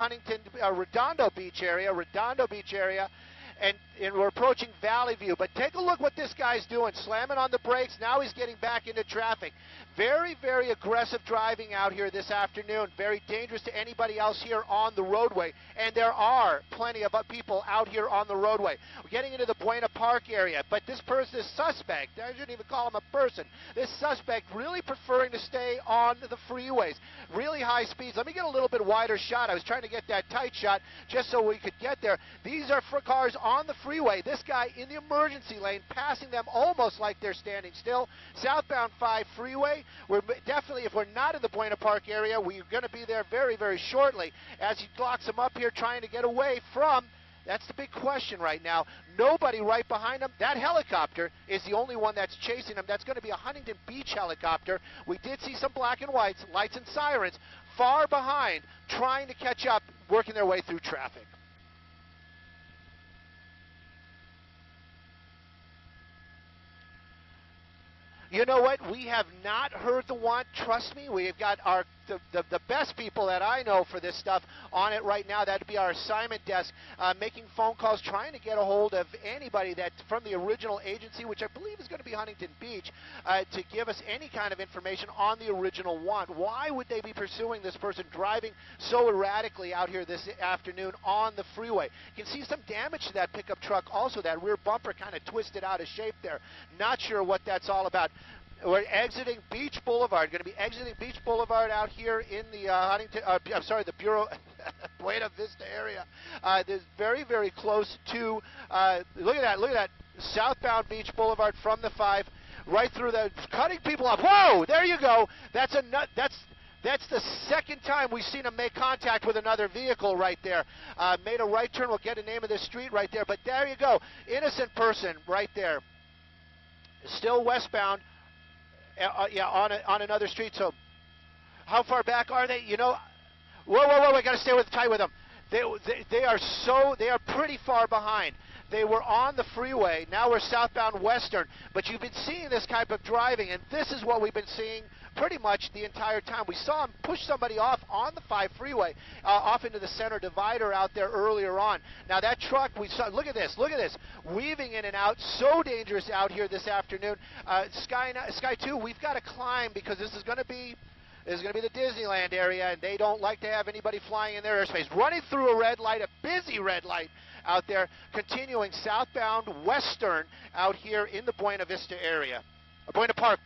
Redondo Beach area, and we're approaching Valley View. But take a look what this guy's doing, slamming on the brakes. Now he's getting back into traffic. Very, very aggressive driving out here this afternoon. Very dangerous to anybody else here on the roadway. And there are plenty of people out here on the roadway. We're getting into the Buena Park area, but this person is suspect. I shouldn't even call him a person. This suspect really preferring to stay on the freeways. Really high speeds. Let me get a little bit wider shot. I was trying to get that tight shot just so we could get there. These are for cars on the freeway. This guy in the emergency lane, passing them almost like they're standing still. Southbound 5 freeway. We're definitely, if we're not in the Buena Park area, we're going to be there very, very shortly as he locks them up here trying to get away from. That's the big question right now. Nobody right behind him. That helicopter is the only one that's chasing him. That's going to be a Huntington Beach helicopter. We did see some black and whites, lights and sirens, far behind, trying to catch up, working their way through traffic. You know what? We have not heard the want. Trust me, we've got the best people that I know for this stuff on it right now. That'd be our assignment desk, making phone calls, trying to get a hold of anybody that's from the original agency, which I believe is going to be Huntington Beach, to give us any kind of information on the original want. Why would they be pursuing this person driving so erratically out here this afternoon on the freeway? You can see some damage to that pickup truck also. That rear bumper kind of twisted out of shape there. Not sure what that's all about. We're exiting Beach Boulevard. Going to be exiting Beach Boulevard out here in the the Bureau Buena Vista area. This very, very close to. Look at that! Southbound Beach Boulevard from the 5, right through the, cutting people off. Whoa! There you go. That's the second time we've seen him make contact with another vehicle right there. Made a right turn. We'll get a name of this street right there. But there you go. Innocent person right there. Still westbound. On another street. So how far back are they? You know, whoa, I got to stay tight with them. They are pretty far behind. They were on the freeway. Now we're southbound Western. But you've been seeing this type of driving, and this is what we've been seeing pretty much the entire time. We saw him push somebody off on the 5 freeway, off into the center divider out there earlier on. Now that truck, we saw, look at this, weaving in and out, so dangerous out here this afternoon. Sky 2, we've got to climb because this is going to be the Disneyland area, and they don't like to have anybody flying in their airspace. Running through a red light, a busy red light out there, continuing southbound Western out here in the Buena Vista area. Buena Park.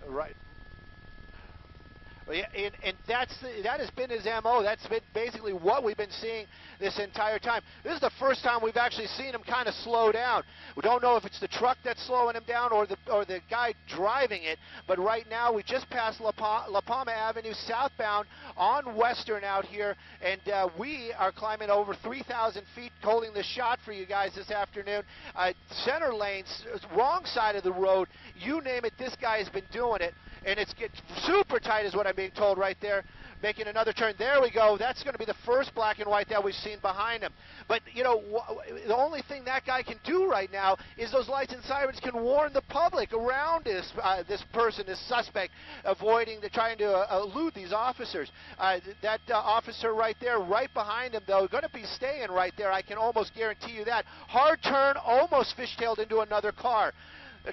Right. And that has been his MO. That's been basically what we've been seeing this entire time. This is the first time we've actually seen him kind of slow down. We don't know if it's the truck that's slowing him down or the guy driving it. But right now we just passed La Palma Avenue southbound on Western out here, and we are climbing over 3,000 feet, holding the shot for you guys this afternoon. Center lanes, wrong side of the road. You name it, this guy has been doing it. And it's super tight is what I'm being told right there. Making another turn. There we go. That's going to be the first black and white that we've seen behind him. But, you know, the only thing that guy can do right now is those lights and sirens can warn the public around this person, this suspect, trying to elude these officers. That officer right there, right behind him, though, going to be staying right there. I can almost guarantee you that. Hard turn, almost fishtailed into another car.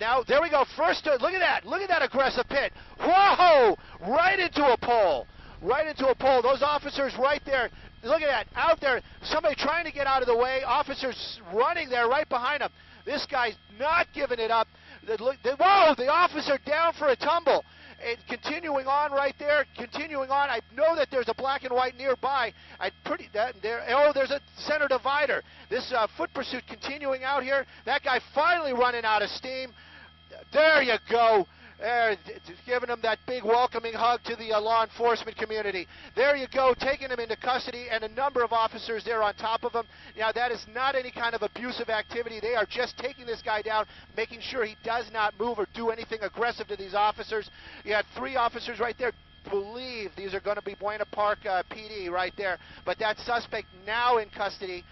Now, there we go. First, look at that. Look at that aggressive pit. Whoa! Right into a pole. Right into a pole. Those officers right there. Look at that. Out there. Somebody trying to get out of the way. Officers running there right behind him. This guy's not giving it up. Whoa! The officer down for a tumble. And continuing on right there, continuing on. I know that there's a black and white nearby. There's a center divider. This foot pursuit continuing out here. That guy finally running out of steam. There you go. There, just giving him that big welcoming hug to the law enforcement community. There you go, taking him into custody, and a number of officers there on top of him. Now, that is not any kind of abusive activity. They are just taking this guy down, making sure he does not move or do anything aggressive to these officers. You had 3 officers right there. Believe these are going to be Buena Park PD right there, but that suspect now in custody.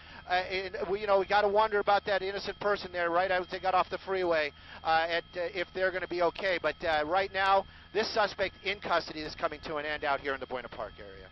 We got to wonder about that innocent person there right as they got off the freeway, if they're going to be okay. But right now, this suspect in custody is coming to an end out here in the Buena Park area.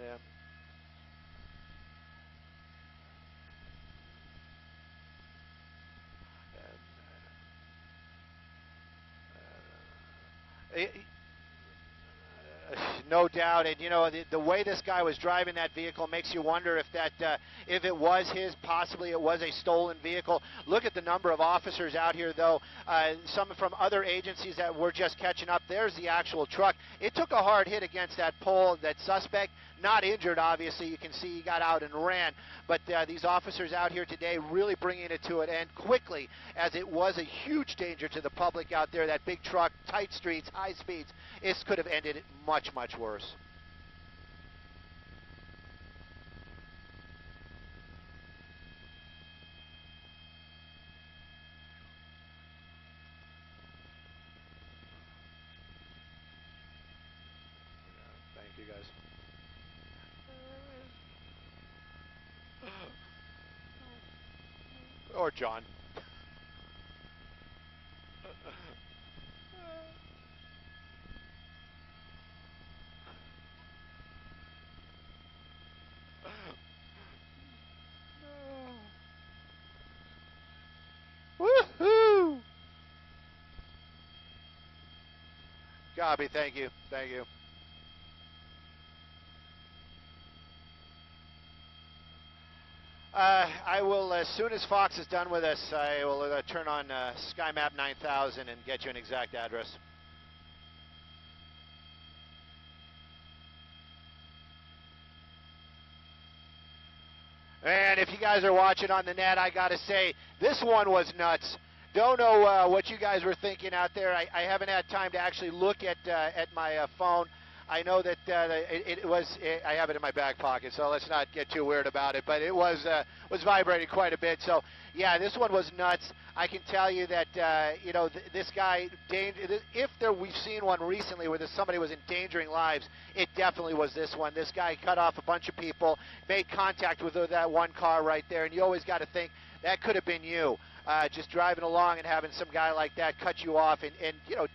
Yeah. No doubt, and the way this guy was driving that vehicle makes you wonder if it was his, possibly it was a stolen vehicle. Look at the number of officers out here, though. Some from other agencies that were just catching up. There's the actual truck. It took a hard hit against that pole. That suspect, not injured, obviously. You can see he got out and ran. But these officers out here today really bringing it to an end quickly, as it was a huge danger to the public out there. That big truck, tight streets, high speeds. This could have ended it much, much worse. Thank you, guys. Or John. Woohoo! Copy, thank you, thank you. I will, as soon as Fox is done with us, I will turn on SkyMap 9000 and get you an exact address. And if you guys are watching on the net, I got to say, this one was nuts. Don't know what you guys were thinking out there. I haven't had time to actually look at my phone. I know that I have it in my back pocket, so let's not get too weird about it. But it was vibrating quite a bit. So yeah, this one was nuts. I can tell you that this guy, we've seen one recently where somebody was endangering lives, it definitely was this one. This guy cut off a bunch of people, made contact with that one car right there, and you always got to think that could have been you. Just driving along and having some guy like that cut you off and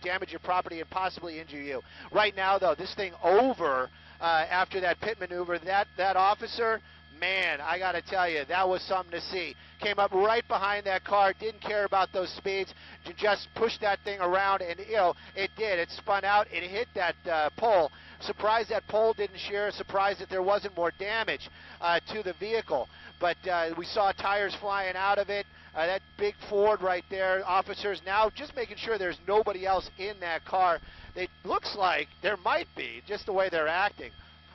damage your property and possibly injure you. Right now, though, this thing over after that pit maneuver, that officer, man, I got to tell you, that was something to see. Came up right behind that car, didn't care about those speeds, just pushed that thing around, and it did. It spun out, it hit that pole. Surprised that pole didn't shear, surprised that there wasn't more damage to the vehicle. But we saw tires flying out of it. That big Ford right there, officers now just making sure there's nobody else in that car. It looks like there might be, just the way they're acting.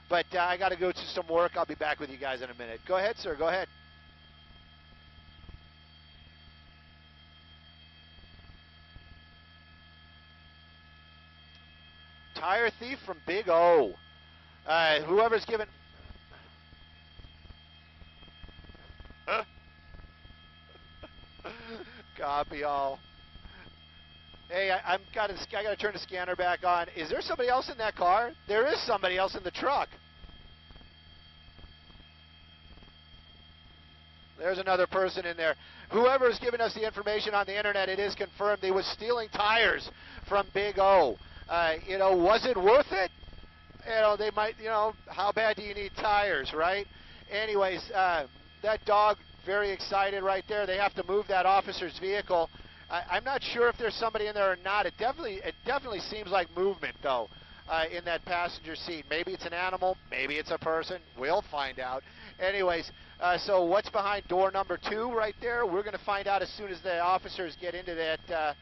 But I got to go to some work. I'll be back with you guys in a minute. Go ahead, sir. Go ahead. Tire thief from Big O. Whoever's given... Copy all. Hey, I got to turn the scanner back on. Is there somebody else in that car? There is somebody else in the truck. There's another person in there. Whoever is giving us the information on the internet, it is confirmed he was stealing tires from Big O. Was it worth it? They might, how bad do you need tires, right? Anyways, that dog very excited right there. They have to move that officer's vehicle. I'm not sure if there's somebody in there or not. It definitely seems like movement though in that passenger seat. Maybe it's an animal, maybe it's a person. We'll find out. Anyways, so what's behind door number 2 right there? We're going to find out as soon as the officers get into that.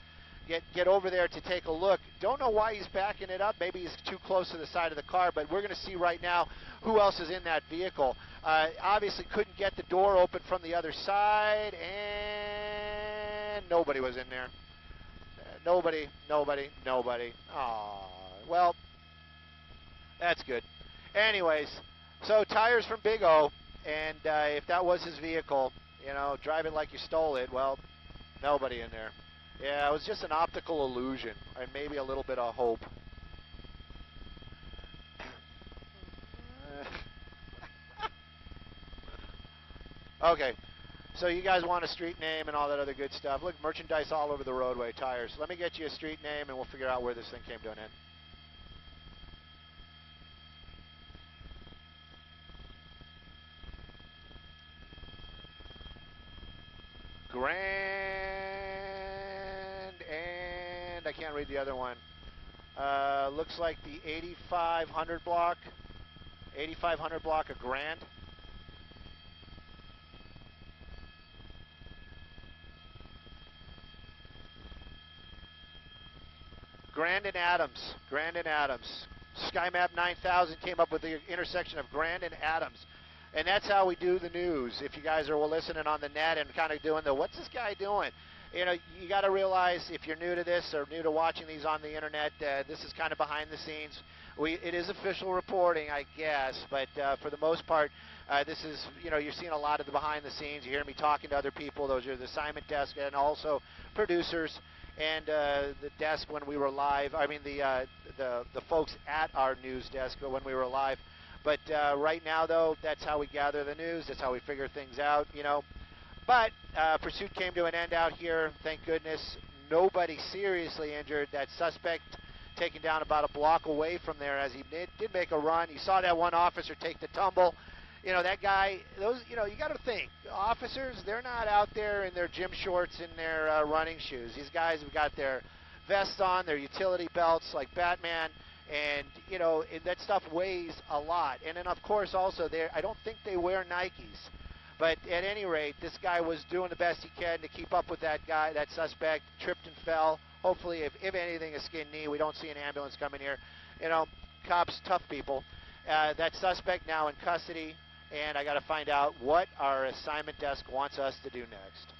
Get over there to take a look. Don't know why he's backing it up. Maybe he's too close to the side of the car, but we're going to see right now who else is in that vehicle. Obviously couldn't get the door open from the other side, and nobody was in there. Nobody. Aw, well, that's good. Anyways, so tires from Big O, and if that was his vehicle, you know, drive it like you stole it, well, nobody in there. Yeah, it was just an optical illusion, and maybe a little bit of hope. Okay, so you guys want a street name and all that other good stuff. Look, merchandise all over the roadway, tires. Let me get you a street name, and we'll figure out where this thing came to an end. Grand, and I can't read the other one. Looks like the 8500 block. 8500 block of Grand. Grand and Adams. Grand and Adams. SkyMap 9000 came up with the intersection of Grand and Adams. And that's how we do the news. If you guys are listening on the net and kind of doing the, what's this guy doing? You know, you got to realize if you're new to this or new to watching these on the internet, this is kind of behind the scenes. It is official reporting, I guess, but for the most part, this is, you know, you're seeing a lot of the behind the scenes. You hear me talking to other people. Those are the assignment desk and also producers and the desk when we were live. I mean, the folks at our news desk when we were live. But right now, though, that's how we gather the news. That's how we figure things out, you know. But pursuit came to an end out here. Thank goodness. Nobody seriously injured. That suspect taken down about a block away from there as he did make a run. You saw that one officer take the tumble. You know, that guy, those, you know, you got to think. Officers, they're not out there in their gym shorts and their running shoes. These guys have got their vests on, their utility belts like Batman. And, you know, that stuff weighs a lot. And then, of course, also, I don't think they wear Nikes. But at any rate, this guy was doing the best he can to keep up with that guy, that suspect, tripped and fell. Hopefully, if anything, a skinned knee. We don't see an ambulance coming here. You know, cops, tough people. That suspect now in custody, and I got to find out what our assignment desk wants us to do next.